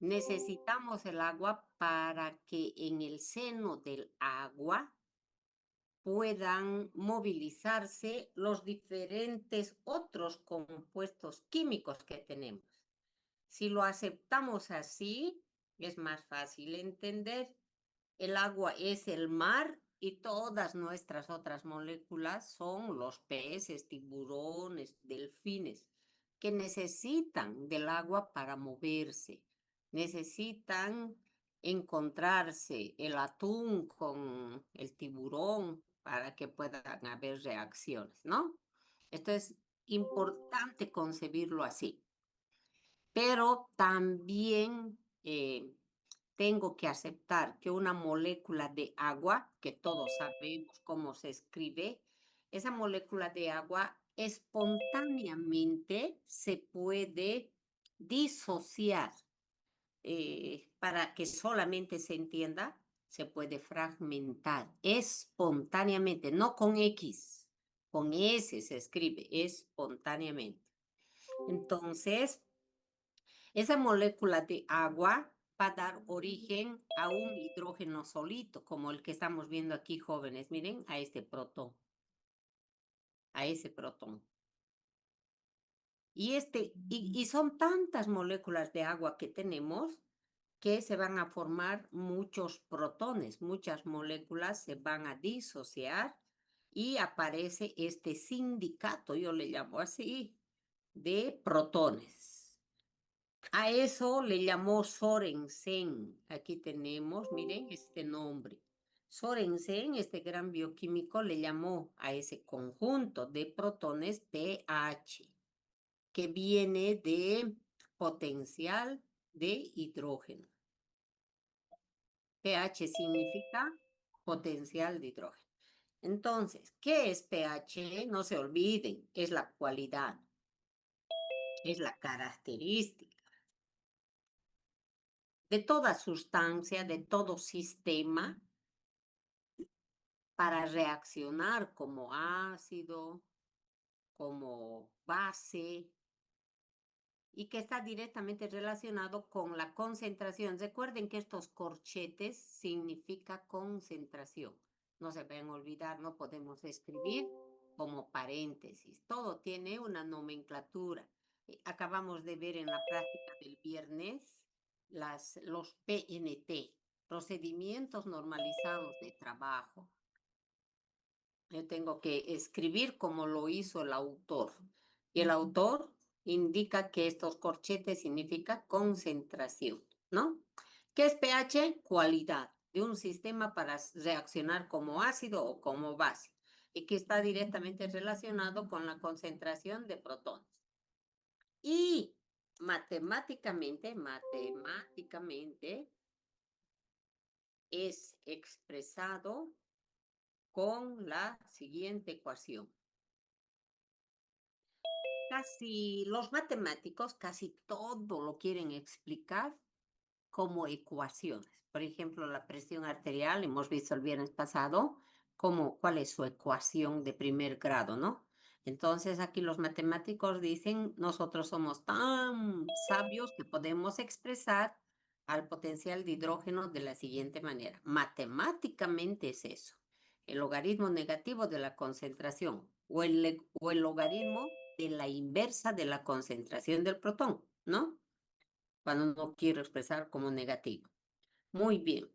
necesitamos el agua para que en el seno del agua puedan movilizarse los diferentes otros compuestos químicos que tenemos. Si lo aceptamos así, es más fácil entender. El agua es el mar y todas nuestras otras moléculas son los peces, tiburones, delfines, que necesitan del agua para moverse. Necesitan encontrarse el atún con el tiburón para que puedan haber reacciones, ¿no? Esto es importante concebirlo así. Pero también tengo que aceptar que una molécula de agua, que todos sabemos cómo se escribe, esa molécula de agua espontáneamente se puede disociar. Para que solamente se entienda, se puede fragmentar espontáneamente, no con X, con S se escribe espontáneamente. Entonces, esa molécula de agua va a dar origen a un hidrógeno solito, como el que estamos viendo aquí, jóvenes. Miren, a este protón, a ese protón. Y son tantas moléculas de agua que tenemos que se van a formar muchos protones, muchas moléculas se van a disociar y aparece este sindicato, yo le llamo así, de protones. A eso le llamó Sorensen. Aquí tenemos, miren, este nombre. Sorensen, este gran bioquímico, le llamó a ese conjunto de protones pH, que viene de potencial de hidrógeno. pH significa potencial de hidrógeno. Entonces, ¿qué es pH? No se olviden, es la cualidad, es la característica de toda sustancia, de todo sistema, para reaccionar como ácido, como base, y que está directamente relacionado con la concentración. Recuerden que estos corchetes significa concentración. No se pueden olvidar, no podemos escribir como paréntesis. Todo tiene una nomenclatura. Acabamos de ver en la práctica del viernes los PNT, procedimientos normalizados de trabajo. Yo tengo que escribir como lo hizo el autor. Y el autor indica que estos corchetes significa concentración, ¿no? ¿Qué es pH? Cualidad de un sistema para reaccionar como ácido o como base y que está directamente relacionado con la concentración de protones. Y matemáticamente es expresado con la siguiente ecuación. Los matemáticos casi todo lo quieren explicar como ecuaciones. Por ejemplo, la presión arterial, hemos visto el viernes pasado, cuál es su ecuación de primer grado, ¿no? Entonces aquí los matemáticos dicen, nosotros somos tan sabios que podemos expresar al potencial de hidrógeno de la siguiente manera. Matemáticamente es eso, el logaritmo negativo de la concentración o el logaritmo de la inversa de la concentración del protón, ¿no? Cuando no quiero expresar como negativo. Muy bien.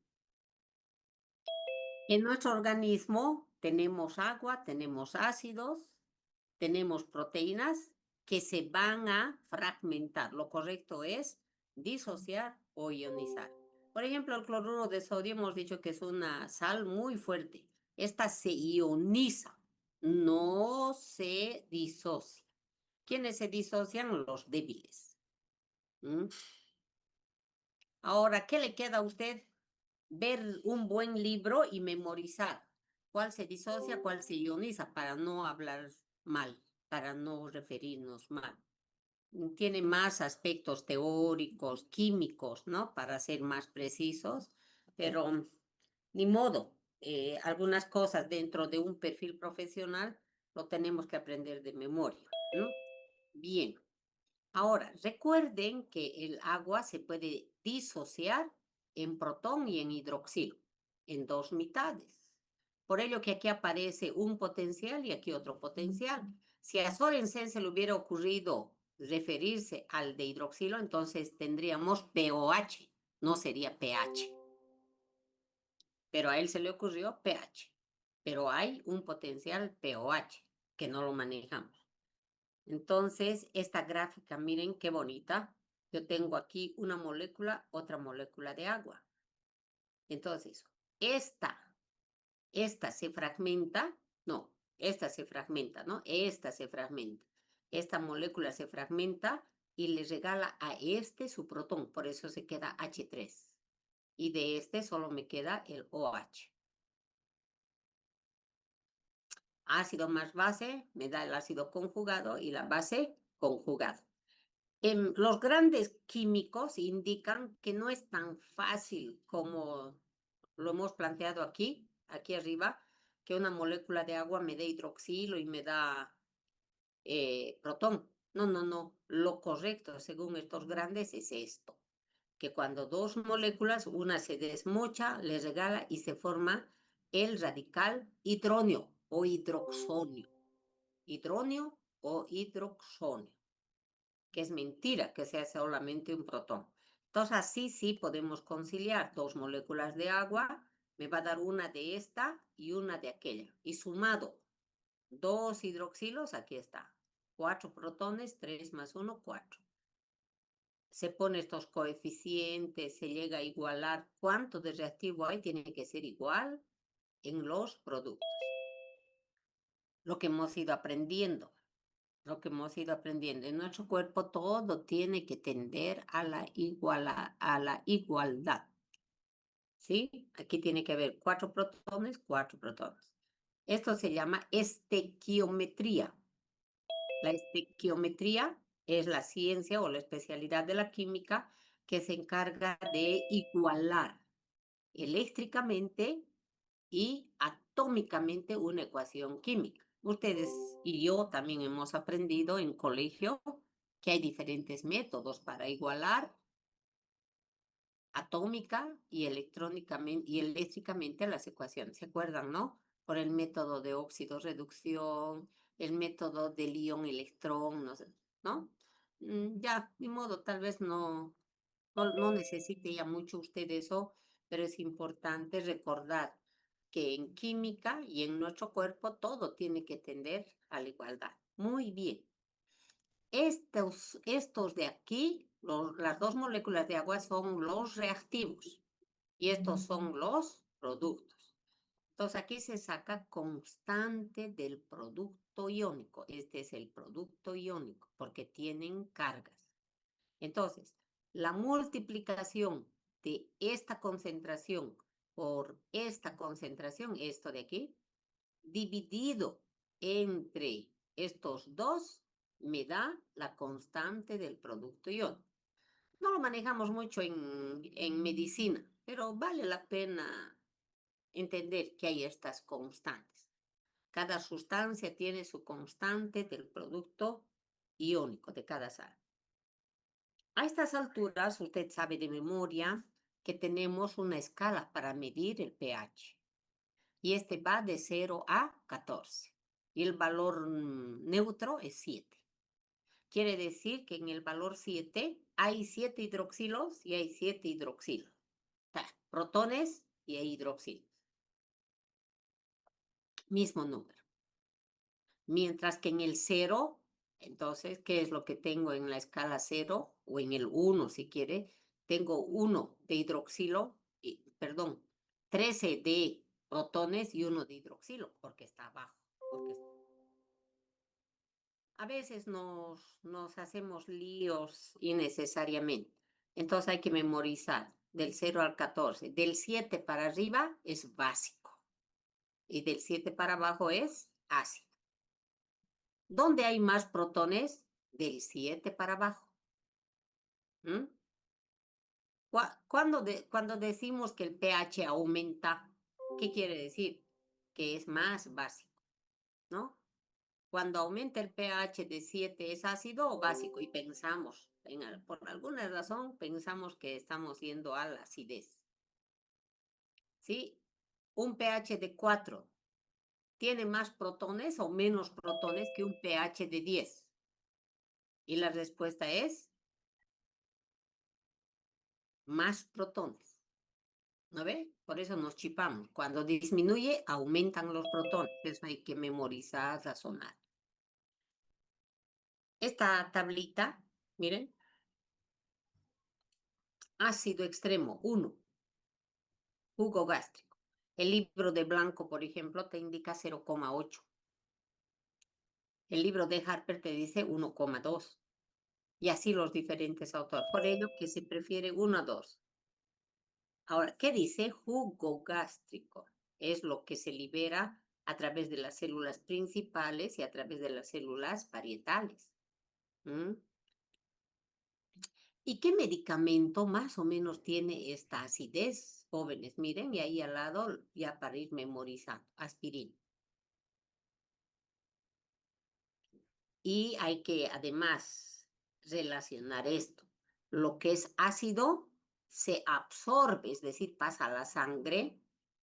En nuestro organismo tenemos agua, tenemos ácidos, tenemos proteínas que se van a fragmentar. Lo correcto es disociar o ionizar. Por ejemplo, el cloruro de sodio hemos dicho que es una sal muy fuerte. Esta se ioniza, no se disocia. ¿Quiénes se disocian? Los débiles. ¿Mm? Ahora, ¿qué le queda a usted? Ver un buen libro y memorizar cuál se disocia, cuál se ioniza, para no hablar mal, para no referirnos mal. Tiene más aspectos teóricos, químicos, ¿no? Para ser más precisos, pero ni modo. Algunas cosas dentro de un perfil profesional lo tenemos que aprender de memoria, ¿no? Bien. Ahora, recuerden que el agua se puede disociar en protón y en hidroxilo, en dos mitades. Por ello que aquí aparece un potencial y aquí otro potencial. Si a Sorensen se le hubiera ocurrido referirse al de hidroxilo, entonces tendríamos POH, no sería pH. Pero a él se le ocurrió pH. Pero hay un potencial POH que no lo manejamos. Entonces, esta gráfica, miren qué bonita. Yo tengo aquí una molécula, otra molécula de agua. Entonces, esta se fragmenta, no, esta se fragmenta, ¿no? Esta se fragmenta. Esta molécula se fragmenta y le regala a este su protón, por eso se queda H3. Y de este solo me queda el OH. Ácido más base me da el ácido conjugado y la base conjugada. Los grandes químicos indican que no es tan fácil como lo hemos planteado aquí arriba, que una molécula de agua me dé hidroxilo y me da protón. No, no, no. Lo correcto, según estos grandes, es esto, que cuando dos moléculas, una se desmocha, le regala y se forma el radical hidronio o hidroxonio. Hidronio o hidroxonio, que es mentira que sea solamente un protón. Entonces, así sí podemos conciliar dos moléculas de agua, me va a dar una de esta y una de aquella. Y sumado, dos hidroxilos, aquí está. 4 protones, 3 más 1, 4. Se pone estos coeficientes, se llega a igualar. ¿Cuánto de reactivo hay? Tiene que ser igual en los productos. Lo que hemos ido aprendiendo. Lo que hemos ido aprendiendo. En nuestro cuerpo todo tiene que tender a la igualdad. ¿Sí? Aquí tiene que haber 4 protones, 4 protones. Esto se llama estequiometría. La estequiometría es la ciencia o la especialidad de la química que se encarga de igualar eléctricamente y atómicamente una ecuación química. Ustedes y yo también hemos aprendido en colegio que hay diferentes métodos para igualar atómica y electrónicamente y eléctricamente las ecuaciones. ¿Se acuerdan, no? Por el método de óxido-reducción, el método del ion-electrón, ¿no? Ya, ni modo, tal vez no necesite ya mucho usted eso, pero es importante recordar que en química y en nuestro cuerpo todo tiene que tender a la igualdad. Muy bien. Estos de aquí, las dos moléculas de agua son los reactivos y estos son los productos. Entonces aquí se saca constante del producto iónico. Este es el producto iónico porque tienen cargas. Entonces, la multiplicación de esta concentración por esta concentración, esto de aquí, dividido entre estos dos, me da la constante del producto iónico. No lo manejamos mucho en medicina, pero vale la pena entender que hay estas constantes. Cada sustancia tiene su constante del producto iónico de cada sal. A estas alturas, usted sabe de memoria que tenemos una escala para medir el pH. Y este va de 0 a 14. Y el valor neutro es 7. Quiere decir que en el valor 7 hay 7 hidroxilos y hay 7 hidroxilos. O sea, protones y hay hidroxilos. Mismo número. Mientras que en el 0, entonces, ¿qué es lo que tengo en la escala 0? O en el 1, si quiere. Tengo 1 de hidroxilo, perdón, 13 de protones y 1 de hidroxilo, porque está abajo. A veces nos hacemos líos innecesariamente. Entonces hay que memorizar del 0 al 14. Del 7 para arriba es básico y del 7 para abajo es ácido. ¿Dónde hay más protones? Del 7 para abajo. ¿Mm? Cuando decimos que el pH aumenta, ¿qué quiere decir? Que es más básico, ¿no? Cuando aumenta el pH de 7 es ácido o básico y pensamos, por alguna razón, pensamos que estamos yendo a la acidez. ¿Sí? Un pH de 4 tiene más protones o menos protones que un pH de 10. Y la respuesta es más protones. ¿No ve? Por eso nos chipamos. Cuando disminuye, aumentan los protones. Eso hay que memorizar, razonar. Esta tablita, miren, ácido extremo 1, jugo gástrico. El libro de Blanco, por ejemplo, te indica 0,8. El libro de Harper te dice 1,2. Y así los diferentes autores. Por ello que se prefiere 1 a 2. Ahora, ¿qué dice jugo gástrico? Es lo que se libera a través de las células principales y a través de las células parietales. ¿Mm? ¿Y qué medicamento más o menos tiene esta acidez, jóvenes? Miren, y ahí al lado, ya para ir memorizando, aspirina. Y hay que además relacionar esto. Lo que es ácido se absorbe, es decir, pasa a la sangre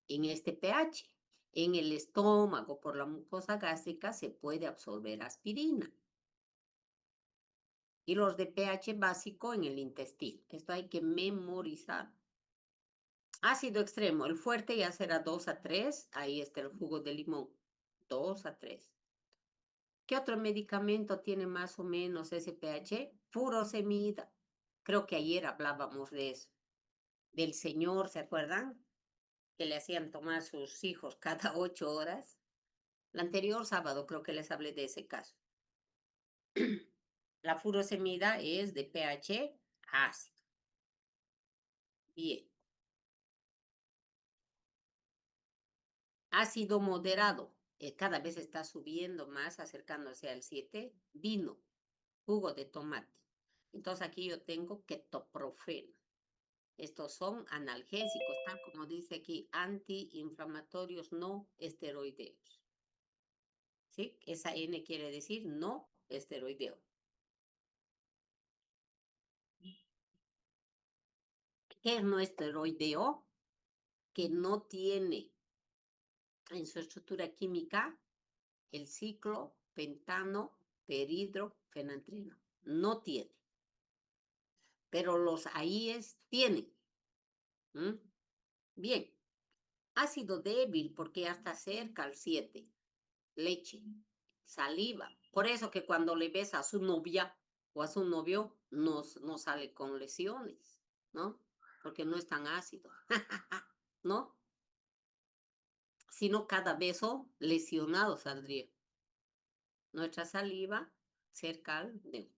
en este pH. En el estómago, por la mucosa gástrica, se puede absorber aspirina. Y los de pH básico en el intestino. Esto hay que memorizar. Ácido extremo, el fuerte ya será 2 a 3. Ahí está el jugo de limón. 2 a 3. ¿Qué otro medicamento tiene más o menos ese pH? Furosemida. Creo que ayer hablábamos de eso. Del señor, ¿se acuerdan? Que le hacían tomar sus hijos cada 8 horas. El anterior sábado creo que les hablé de ese caso. La furosemida es de pH ácido. Bien. Ácido moderado. Cada vez está subiendo más, acercándose al 7. Vino, jugo de tomate. Entonces aquí yo tengo ketoprofeno. Estos son analgésicos, tal como dice aquí, antiinflamatorios no esteroideos. ¿Sí? Esa N quiere decir no esteroideo. ¿Qué es no esteroideo? Que no tiene en su estructura química el ciclo pentano perhidrofenantrino. No tiene. Pero los AIES tienen. ¿Mm? Bien. Ácido débil porque ya está cerca al 7. Leche, saliva. Por eso que cuando le ves a su novia o a su novio, no sale con lesiones, ¿no? Porque no es tan ácido, ¿no? Sino cada beso lesionado saldría. Nuestra saliva cerca al neutro.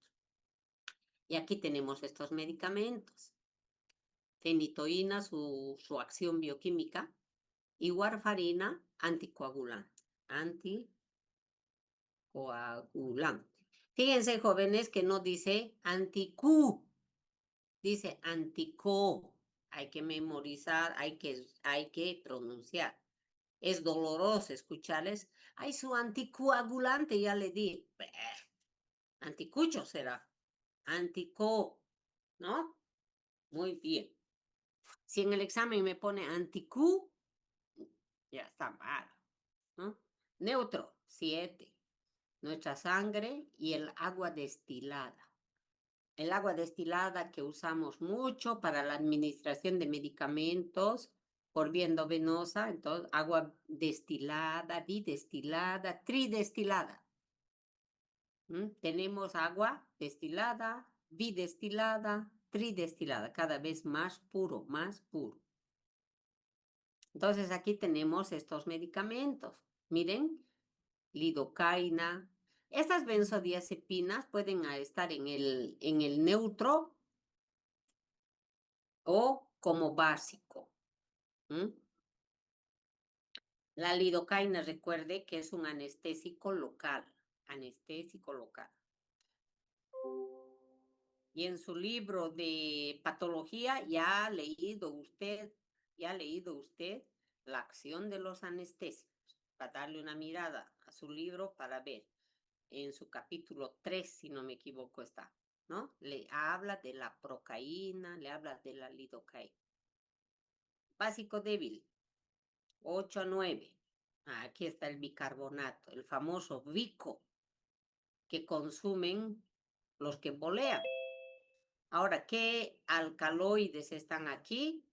Y aquí tenemos estos medicamentos. Fenitoína, su acción bioquímica, y warfarina, anticoagulante. Anticoagulante. Fíjense, jóvenes, que no dice anticu, dice antico. Hay que memorizar, hay que pronunciar. Es doloroso escucharles. Ay, su anticoagulante, ya le di. Anticucho será. Antico, ¿no? Muy bien. Si en el examen me pone anticu, ya está mal, ¿no? Neutro, 7. Nuestra sangre y el agua destilada. El agua destilada que usamos mucho para la administración de medicamentos por vía endovenosa, entonces agua destilada, bidestilada, tridestilada. Tenemos agua destilada, bidestilada, tridestilada, cada vez más puro, más puro. Entonces aquí tenemos estos medicamentos. Miren, lidocaína. Estas benzodiazepinas pueden estar en el neutro o como básico. La lidocaína, recuerde que es un anestésico local. Anestésico local. Y en su libro de patología ya ha leído usted la acción de los anestésicos. Para darle una mirada a su libro para ver. en su capítulo 3, si no me equivoco está, ¿no? Le habla de la procaína, le habla de la lidocaína. Básico débil, 8 a 9. Aquí está el bicarbonato, el famoso bico que consumen los que bolean. Ahora, ¿qué alcaloides están aquí?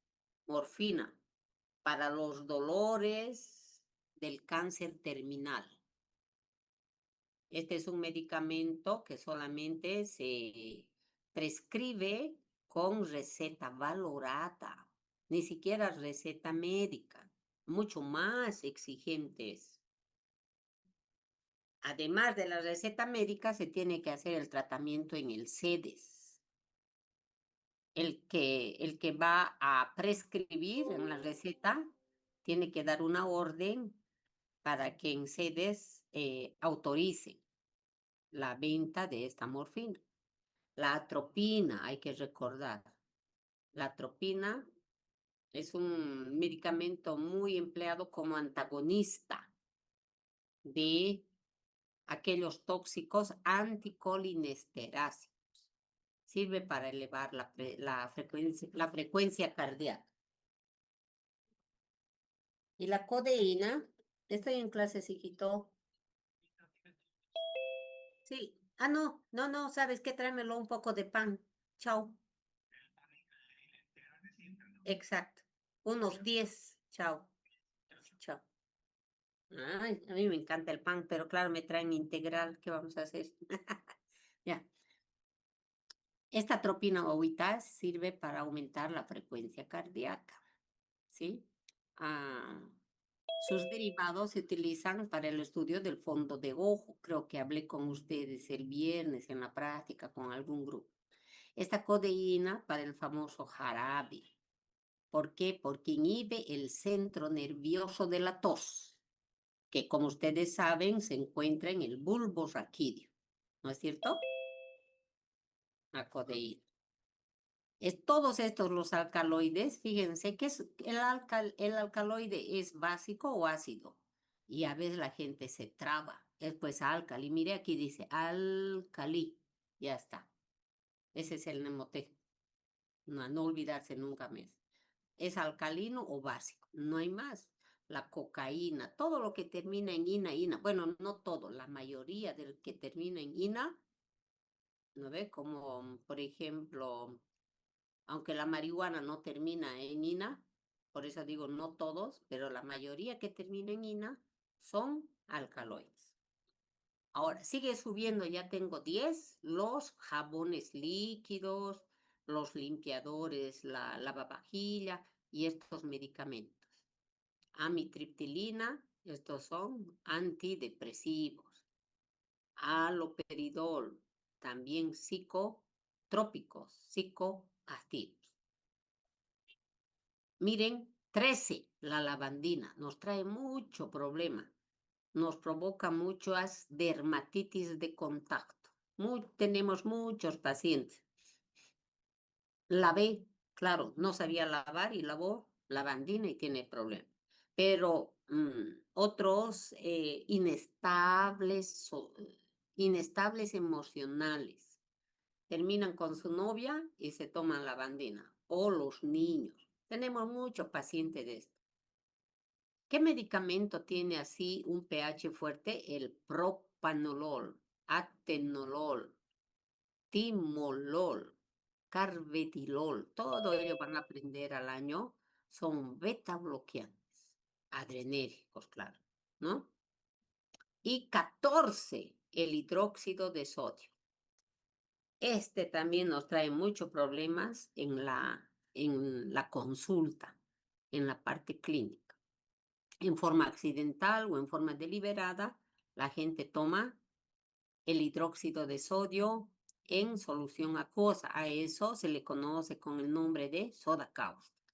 Morfina, para los dolores del cáncer terminal. Este es un medicamento que solamente se prescribe con receta valorada, ni siquiera receta médica, mucho más exigentes. Además de la receta médica, se tiene que hacer el tratamiento en el CEDES. El que va a prescribir en la receta tiene que dar una orden para que en CEDES autorice la venta de esta morfina. La atropina, hay que recordar. La atropina es un medicamento muy empleado como antagonista de aquellos tóxicos anticolinesteráceos. Sirve para elevar la frecuencia cardíaca. Y la codeína, estoy en clase, hijito. Sí. No, no, no, ¿sabes qué? Tráemelo un poco de pan. Chao. Exacto. Unos 10. Chao. Chao. Ay, a mí me encanta el pan, pero claro, me traen integral. ¿Qué vamos a hacer? Ya. Esta tropina sirve para aumentar la frecuencia cardíaca, ¿sí? Ah, sus derivados se utilizan para el estudio del fondo de ojo. Creo que hablé con ustedes el viernes en la práctica con algún grupo. Esta codeína para el famoso jarabe. ¿Por qué? Porque inhibe el centro nervioso de la tos, que como ustedes saben se encuentra en el bulbo raquídeo. ¿No es cierto? La codeína. Todos estos los alcaloides, fíjense que el alcaloide es básico o ácido. Y a veces la gente se traba. Es pues álcali. Mire, aquí dice alcalí. Ya está. Ese es el mnemotec. No, no olvidarse nunca más. Es alcalino o básico. No hay más. La cocaína, todo lo que termina en ina. Bueno, no todo, la mayoría del que termina en ina, ¿no ve? Como, por ejemplo, aunque la marihuana no termina en ina, por eso digo no todos, pero la mayoría que termina en ina son alcaloides. Ahora, sigue subiendo, ya tengo 10, los jabones líquidos, los limpiadores, la lavavajilla y estos medicamentos. Amitriptilina, estos son antidepresivos. Haloperidol, también psicotrópicos, psicoactivos. Miren, 13, la lavandina, nos trae mucho problema. Nos provoca muchas dermatitis de contacto. Tenemos muchos pacientes. Lavé, claro, no sabía lavar y lavó lavandina y tiene problema. Pero otros inestables emocionales terminan con su novia y se toman lavandina. O los niños. Tenemos muchos pacientes de esto. ¿Qué medicamento tiene así un pH fuerte? El propanolol, atenolol, timolol, carvedilol. Todo ello van a aprender al año. Son beta bloqueantes, adrenérgicos, claro, ¿no? Y 14, el hidróxido de sodio. Este también nos trae muchos problemas en la consulta, en la parte clínica. En forma accidental o en forma deliberada, la gente toma el hidróxido de sodio en solución acuosa. A eso se le conoce con el nombre de soda cáustica.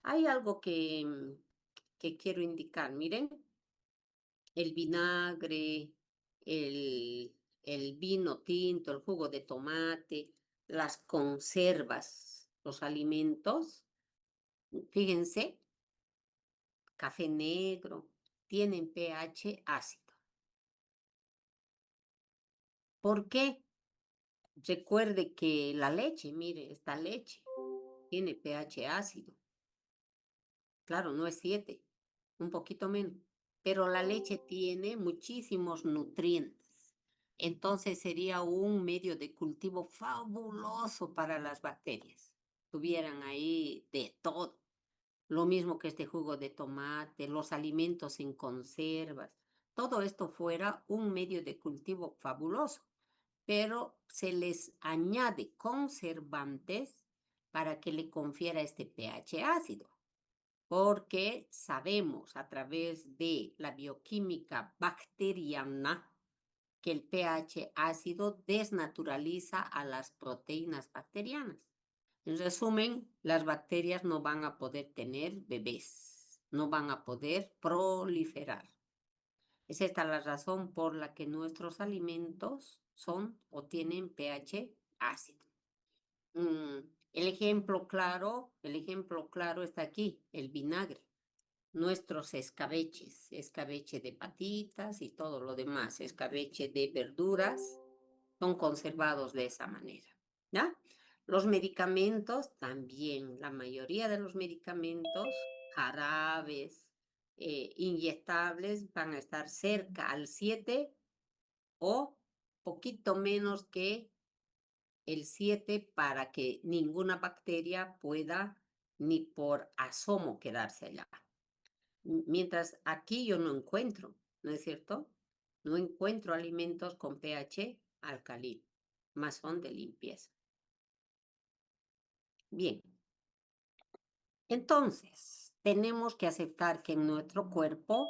Hay algo que quiero indicar. Miren, el vinagre, el vino tinto, el jugo de tomate, las conservas, los alimentos, fíjense, café negro, tienen pH ácido. ¿Por qué? Recuerde que la leche, mire, esta leche tiene pH ácido. Claro, no es 7, un poquito menos, pero la leche tiene muchísimos nutrientes. Entonces sería un medio de cultivo fabuloso para las bacterias. Tuvieran ahí de todo. Lo mismo que este jugo de tomate, los alimentos en conservas. Todo esto fuera un medio de cultivo fabuloso, pero se les añade conservantes para que le confiera este pH ácido, porque sabemos a través de la bioquímica bacteriana que el pH ácido desnaturaliza a las proteínas bacterianas. En resumen, las bacterias no van a poder tener bebés, no van a poder proliferar. Es esta la razón por la que nuestros alimentos son o tienen pH ácido. El ejemplo claro está aquí, el vinagre. Nuestros escabeches, escabeche de patitas y todo lo demás, escabeche de verduras, son conservados de esa manera, ¿ya? Los medicamentos también, la mayoría de los medicamentos, jarabes, inyectables, van a estar cerca al 7 o poquito menos que el 7 para que ninguna bacteria pueda ni por asomo quedarse allá. Mientras aquí yo no encuentro, ¿no es cierto? No encuentro alimentos con pH alcalino, más son de limpieza. Bien, entonces tenemos que aceptar que en nuestro cuerpo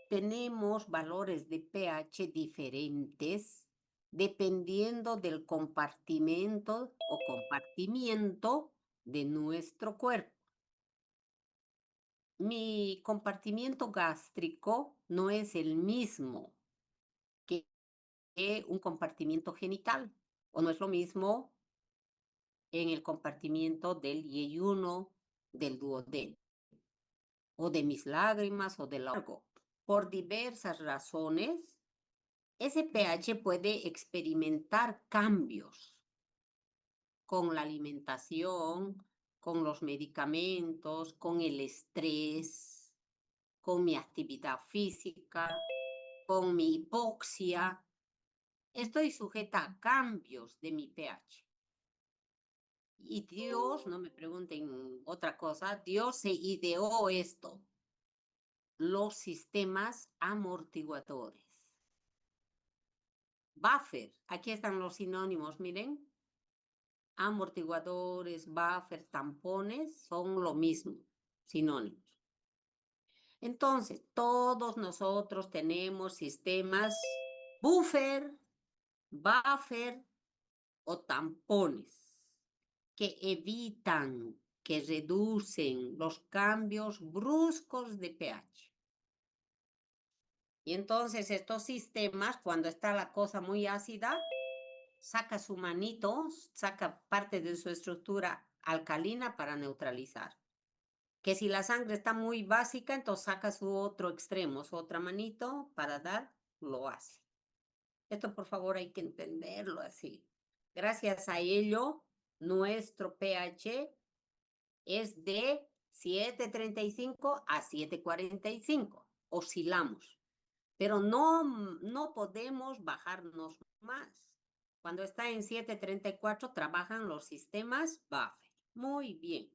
tenemos valores de pH diferentes dependiendo del compartimento o compartimiento de nuestro cuerpo. Mi compartimiento gástrico no es el mismo que un compartimiento genital, o no es lo mismo en el compartimiento del yeyuno, del duodeno, o de mis lágrimas, o del largo. Por diversas razones, ese pH puede experimentar cambios con la alimentación, con los medicamentos, con el estrés, con mi actividad física, con mi hipoxia. Estoy sujeta a cambios de mi pH. Y Dios, no me pregunten otra cosa, Dios se ideó esto, los sistemas amortiguadores. Buffer, aquí están los sinónimos, miren. Amortiguadores, buffer, tampones, son lo mismo, sinónimos. Entonces, todos nosotros tenemos sistemas buffer, buffer o tampones que evitan, que reducen los cambios bruscos de pH. Y entonces estos sistemas, cuando está la cosa muy ácida, saca su manito, saca parte de su estructura alcalina para neutralizar. Que si la sangre está muy básica, entonces saca su otro extremo, su otra manito para dar lo ácido. Esto por favor hay que entenderlo así. Gracias a ello, nuestro pH es de 7.35 a 7.45. Oscilamos, pero no podemos bajarnos más. Cuando está en 7.34 trabajan los sistemas buffer. Muy bien.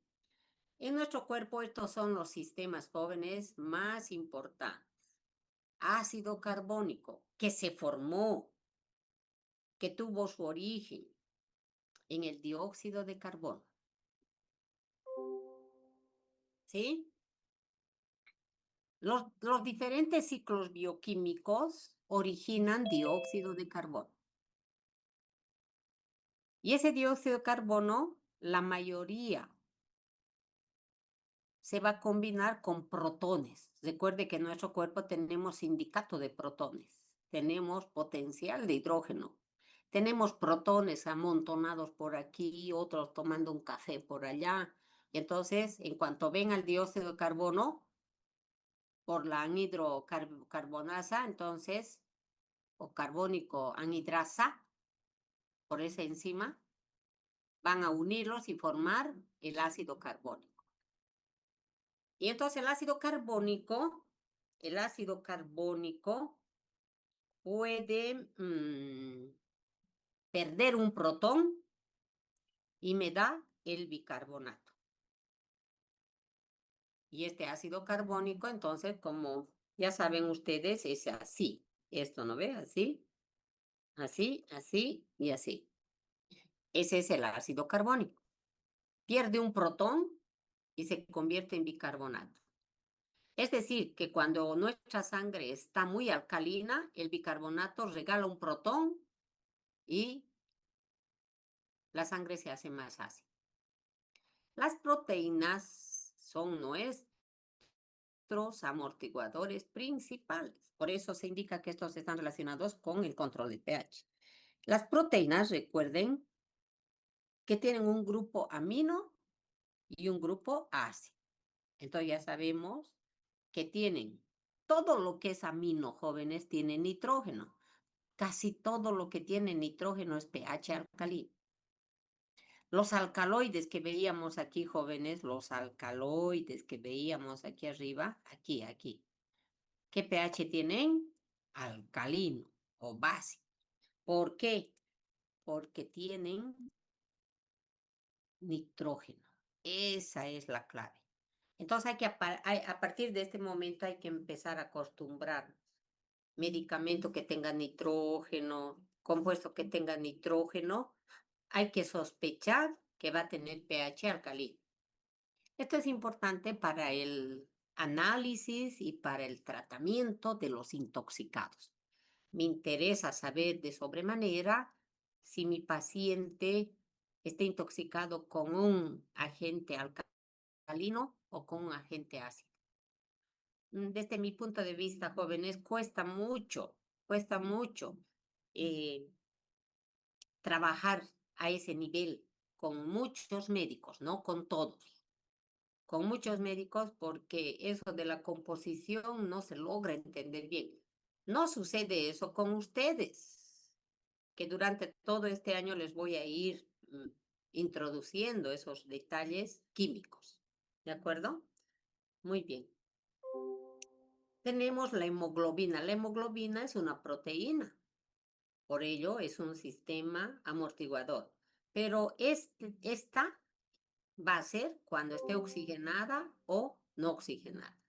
En nuestro cuerpo estos son los sistemas jóvenes más importantes. Ácido carbónico, que se formó, que tuvo su origen en el dióxido de carbono. ¿Sí? Los diferentes ciclos bioquímicos originan dióxido de carbono. Y ese dióxido de carbono, la mayoría se va a combinar con protones. Recuerde que en nuestro cuerpo tenemos sindicato de protones, tenemos potencial de hidrógeno, tenemos protones amontonados por aquí, otros tomando un café por allá. Y entonces, en cuanto ven al dióxido de carbono, por la anhidrocarbonasa, entonces, o carbónico anhidrasa, por esa enzima, van a unirlos y formar el ácido carbónico. Y entonces el ácido carbónico puede perder un protón y me da el bicarbonato. Y este ácido carbónico, entonces, como ya saben ustedes, es así. Esto, ¿no ve? Así, así, así y así. Ese es el ácido carbónico. Pierde un protón y se convierte en bicarbonato. Es decir, que cuando nuestra sangre está muy alcalina, el bicarbonato regala un protón y la sangre se hace más ácida. Las proteínas son nuestros amortiguadores principales. Por eso se indica que estos están relacionados con el control del pH. Las proteínas, recuerden, que tienen un grupo amino y un grupo ácido. Entonces ya sabemos que tienen todo lo que es amino, jóvenes, tiene nitrógeno. Casi todo lo que tiene nitrógeno es pH alcalino. Los alcaloides que veíamos aquí, jóvenes, los alcaloides que veíamos aquí arriba, aquí. ¿Qué pH tienen? Alcalino o básico. ¿Por qué? Porque tienen nitrógeno. Esa es la clave. Entonces a partir de este momento hay que empezar a acostumbrar medicamento que tenga nitrógeno, compuesto que tenga nitrógeno, hay que sospechar que va a tener pH alcalino. Esto es importante para el análisis y para el tratamiento de los intoxicados. Me interesa saber de sobremanera si mi paciente está intoxicado con un agente alcalino o con un agente ácido. Desde mi punto de vista, jóvenes, cuesta mucho eh, trabajar a ese nivel con muchos médicos, no con todos, con muchos médicos porque eso de la composición no se logra entender bien. No sucede eso con ustedes, que durante todo este año les voy a ir introduciendo esos detalles químicos. ¿De acuerdo? Muy bien. Tenemos la hemoglobina. La hemoglobina es una proteína. Por ello es un sistema amortiguador. Pero esta va a ser cuando esté oxigenada o no oxigenada.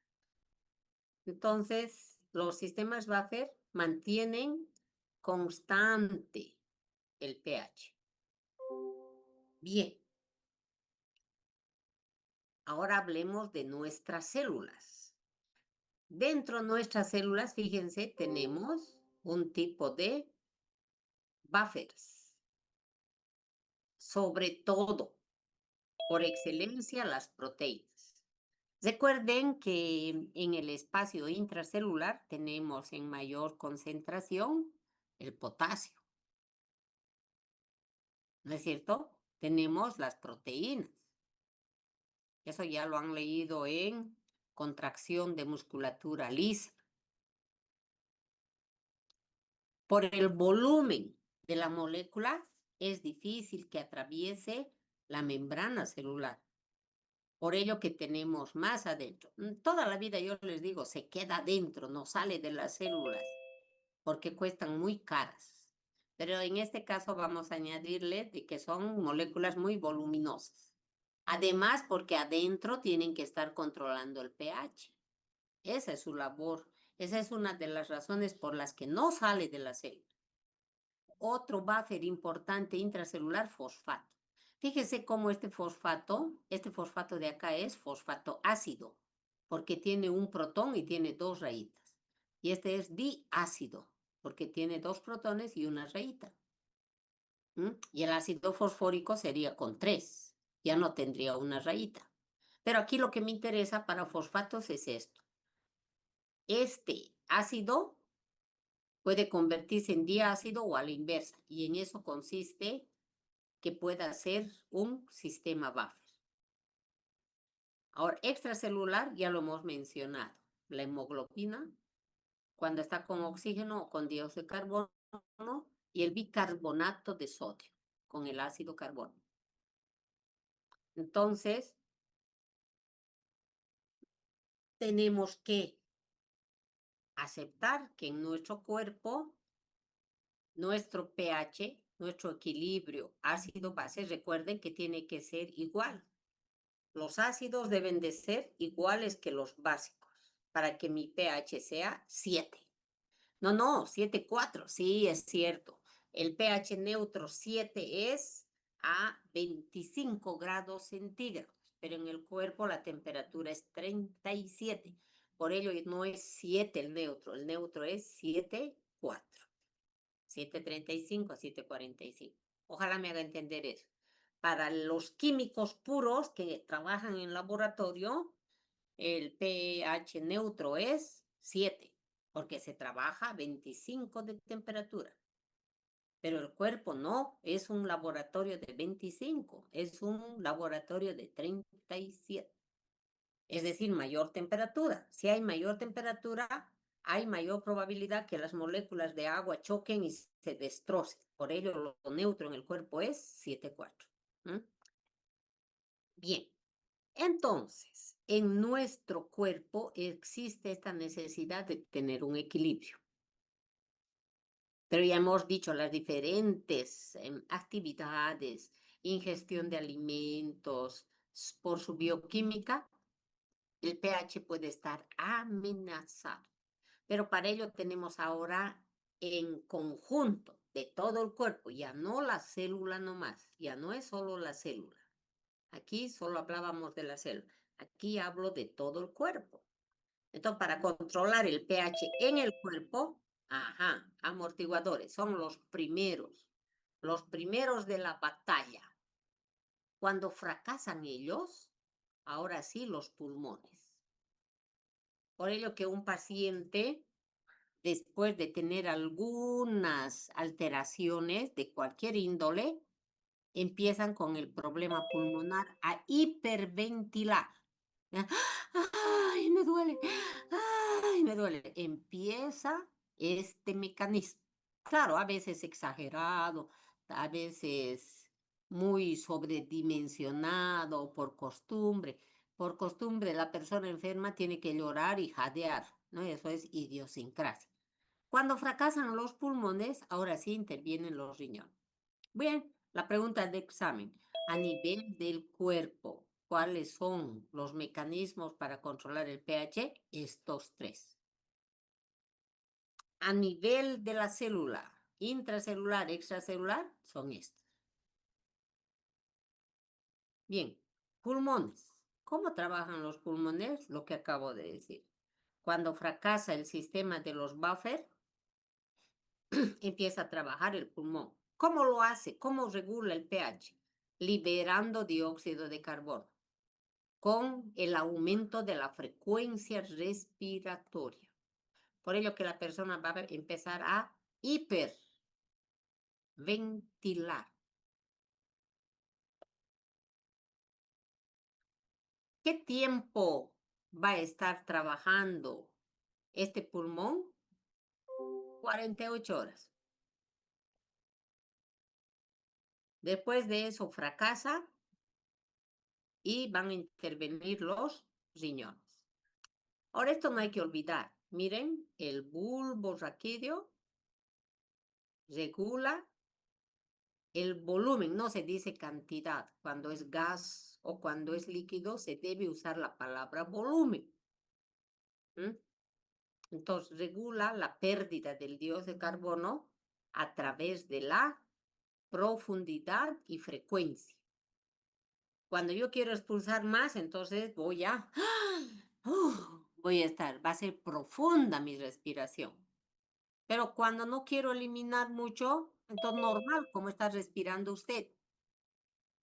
Entonces, los sistemas Buffer mantienen constante el pH. Bien, ahora hablemos de nuestras células. Dentro de nuestras células, fíjense, tenemos un tipo de buffers. Sobre todo, por excelencia, las proteínas. Recuerden que en el espacio intracelular tenemos en mayor concentración el potasio, ¿no es cierto? Tenemos las proteínas. Eso ya lo han leído en contracción de musculatura lisa. Por el volumen de la molécula, es difícil que atraviese la membrana celular. Por ello que tenemos más adentro. Toda la vida yo les digo, se queda adentro, no sale de las células, porque cuestan muy caras. Pero en este caso vamos a añadirle de que son moléculas muy voluminosas. Además, porque adentro tienen que estar controlando el pH. Esa es su labor. Esa es una de las razones por las que no sale de la célula. Otro buffer importante intracelular, fosfato. Fíjese cómo este fosfato de acá es fosfato ácido, porque tiene un protón y tiene dos rayitas. Y este es diácido, porque tiene dos protones y una rayita. Y el ácido fosfórico sería con tres, ya no tendría una rayita. Pero aquí lo que me interesa para fosfatos es esto. Este ácido puede convertirse en diácido o a la inversa, y en eso consiste que pueda ser un sistema buffer. Ahora, extracelular ya lo hemos mencionado. La hemoglobina, cuando está con oxígeno o con dióxido de carbono, y el bicarbonato de sodio con el ácido carbónico. Entonces, tenemos que aceptar que en nuestro cuerpo, nuestro pH, nuestro equilibrio ácido-base, recuerden que tiene que ser igual. Los ácidos deben de ser iguales que los básicos para que mi pH sea 7. No, 7,4. Sí, es cierto. El pH neutro 7 es a 25 grados centígrados, pero en el cuerpo la temperatura es 37. Por ello no es 7 el neutro es 7,4. 7,35 a 7,45. Ojalá me haga entender eso. Para los químicos puros que trabajan en laboratorio, el pH neutro es 7, porque se trabaja a 25 de temperatura. Pero el cuerpo no, es un laboratorio de 25, es un laboratorio de 37. Es decir, mayor temperatura. Si hay mayor temperatura, hay mayor probabilidad que las moléculas de agua choquen y se destrocen. Por ello, lo neutro en el cuerpo es 7,4. Bien, entonces, en nuestro cuerpo existe esta necesidad de tener un equilibrio. Pero ya hemos dicho las diferentes actividades, ingestión de alimentos, por su bioquímica, el pH puede estar amenazado. Pero para ello tenemos ahora en conjunto de todo el cuerpo, ya no la célula nomás, ya no es solo la célula. Aquí solo hablábamos de la célula. Aquí hablo de todo el cuerpo. Entonces, para controlar el pH en el cuerpo, amortiguadores son los primeros de la batalla. Cuando fracasan ellos, ahora sí los pulmones. Por ello que un paciente, después de tener algunas alteraciones de cualquier índole, empiezan con el problema pulmonar a hiperventilar. ¡Ay, me duele! ¡Ay, me duele! Empieza este mecanismo. Claro, a veces exagerado, a veces muy sobredimensionado por costumbre. Por costumbre, la persona enferma tiene que llorar y jadear, ¿no? Eso es idiosincrasia. Cuando fracasan los pulmones, ahora sí intervienen los riñones. Bien, la pregunta de examen. A nivel del cuerpo, ¿cuáles son los mecanismos para controlar el pH? Estos tres. A nivel de la célula, intracelular, extracelular, son estos. Bien, pulmones. ¿Cómo trabajan los pulmones? Lo que acabo de decir. Cuando fracasa el sistema de los buffer, empieza a trabajar el pulmón. ¿Cómo lo hace? ¿Cómo regula el pH? Liberando dióxido de carbono con el aumento de la frecuencia respiratoria. Por ello que la persona va a empezar a hiperventilar. ¿Qué tiempo va a estar trabajando este pulmón? 48 horas. Después de eso fracasa y van a intervenir los riñones. Ahora esto no hay que olvidar. Miren, el bulbo raquídeo regula el volumen, no se dice cantidad. Cuando es gas o cuando es líquido se debe usar la palabra volumen. Entonces regula la pérdida del dióxido de carbono a través de la profundidad y frecuencia. Cuando yo quiero expulsar más, entonces voy a estar, va a ser profunda mi respiración. Pero cuando no quiero eliminar mucho, entonces normal, como está respirando usted.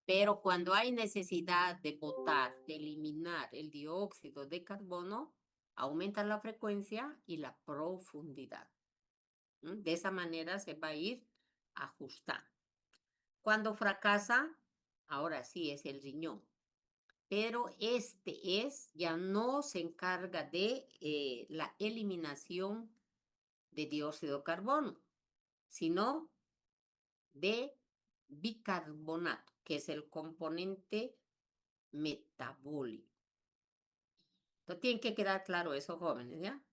Pero cuando hay necesidad de botar, de eliminar el dióxido de carbono, aumenta la frecuencia y la profundidad. De esa manera se va a ir ajustando. Cuando fracasa, ahora sí es el riñón. Pero ya no se encarga de la eliminación de dióxido de carbono, sino de bicarbonato, que es el componente metabólico. Entonces, tiene que quedar claro eso, jóvenes, ¿ya?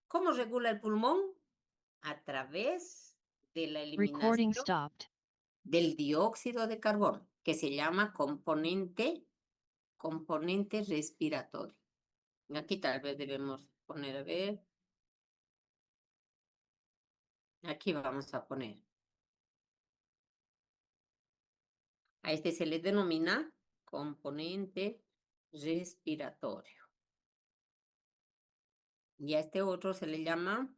¿Cómo regula el pulmón? A través de la Recording eliminación stopped. del dióxido de carbono, que se llama componente respiratorio. Aquí tal vez debemos poner, a ver, aquí vamos a poner. A este se le denomina componente respiratorio. Y a este otro se le llama,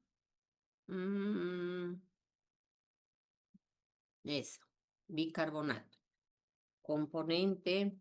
eso, bicarbonato. Componente